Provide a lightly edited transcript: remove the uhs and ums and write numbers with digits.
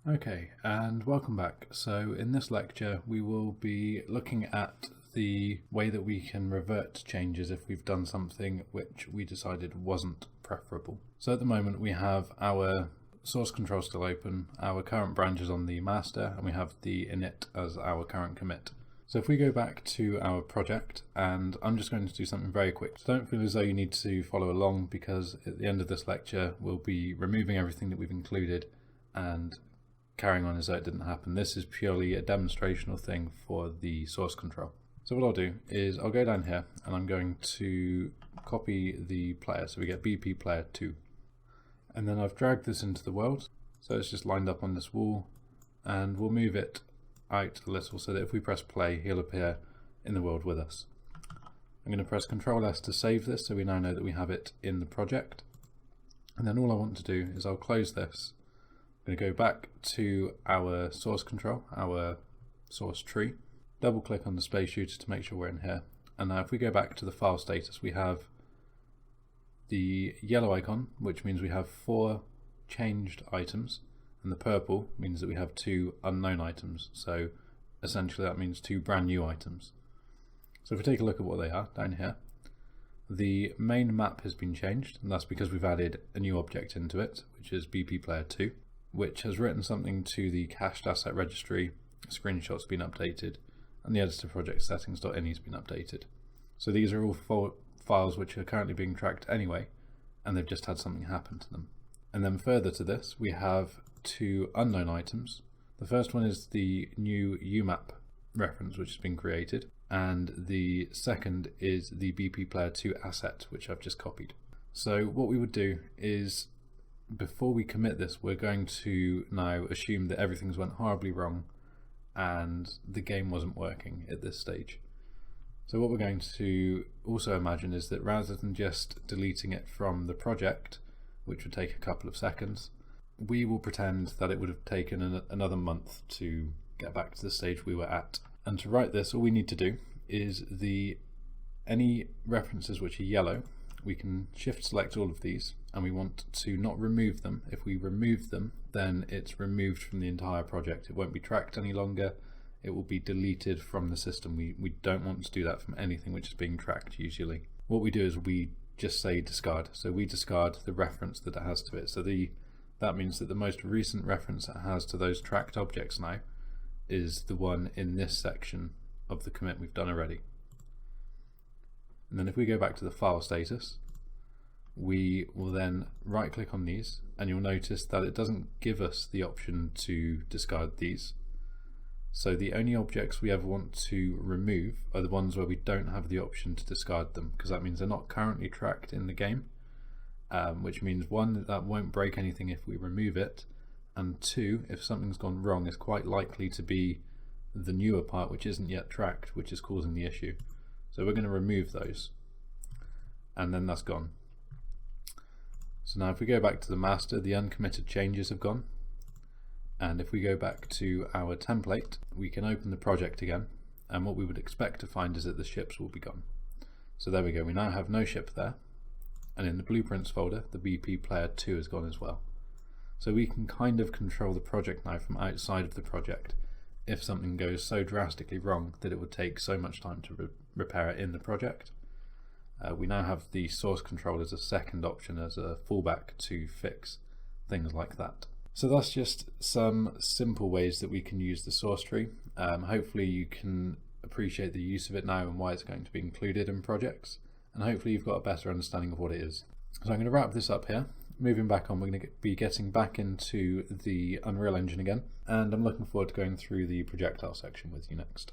Okay, and welcome back. So in this lecture we will be looking at the way that we can revert changes if we've done something which we decided wasn't preferable. So at the moment we have our source control still open, our current branch is on the master, and we have the init as our current commit. So if we go back to our project, and I'm just going to do something very quick. So don't feel as though you need to follow along, because at the end of this lecture we'll be removing everything that we've included and carrying on as though it didn't happen. This is purely a demonstrational thing for the source control. So what I'll do is I'll go down here and I'm going to copy the player, so we get BP player 2. And then I've dragged this into the world, so it's just lined up on this wall, and we'll move it out a little so that if we press play he'll appear in the world with us. I'm going to press Ctrl S to save this, so we now know that we have it in the project. And then all I want to do is I'll close this. I'm going to go back to our source control, our source tree, double click on the space shooter to make sure we're in here. And now if we go back to the file status, we have the yellow icon, which means we have 4 changed items, and the purple means that we have 2 unknown items. So essentially that means 2 brand new items. So if we take a look at what they are down here, the main map has been changed, and that's because we've added a new object into it, which is BP player 2. Which has written something to the cached asset registry, screenshot's been updated, and the editor project settings.ini has been updated. So these are all 4 files which are currently being tracked anyway, and they've just had something happen to them. And then further to this, we have 2 unknown items. The first one is the new UMAP reference which has been created, and the second is the BP player 2 asset which I've just copied. So what we would do is, before we commit this, we're going to now assume that everything's went horribly wrong and the game wasn't working at this stage. So what we're going to also imagine is that rather than just deleting it from the project, which would take a couple of seconds, we will pretend that it would have taken another month to get back to the stage we were at. And to write this, all we need to do is any references which are yellow, we can shift select all of these, and we want to not remove them. If we remove them, then it's removed from the entire project. It won't be tracked any longer. It will be deleted from the system. We don't want to do that from anything which is being tracked usually. What we do is we just say discard. So we discard the reference that it has to it. So that means that the most recent reference it has to those tracked objects now is the one in this section of the commit we've done already. And then if we go back to the file status, we will then right click on these, and you'll notice that it doesn't give us the option to discard these. So the only objects we ever want to remove are the ones where we don't have the option to discard them, because that means they're not currently tracked in the game, which means 1, that won't break anything if we remove it, and 2, if something's gone wrong, it's quite likely to be the newer part which isn't yet tracked, which is causing the issue. So we're going to remove those, and then that's gone. So now if we go back to the master, the uncommitted changes have gone. And if we go back to our template, we can open the project again, and what we would expect to find is that the ships will be gone. So there we go, we now have no ship there, and in the blueprints folder the BP player 2 is gone as well. So we can kind of control the project now from outside of the project if something goes so drastically wrong that it would take so much time to repair it in the project. We now have the source control as a second option, as a fallback to fix things like that. So that's just some simple ways that we can use the source tree. Hopefully you can appreciate the use of it now and why it's going to be included in projects, and hopefully you've got a better understanding of what it is. So I'm going to wrap this up here. Moving back on, we're going to be getting back into the Unreal Engine again, and I'm looking forward to going through the projectile section with you next.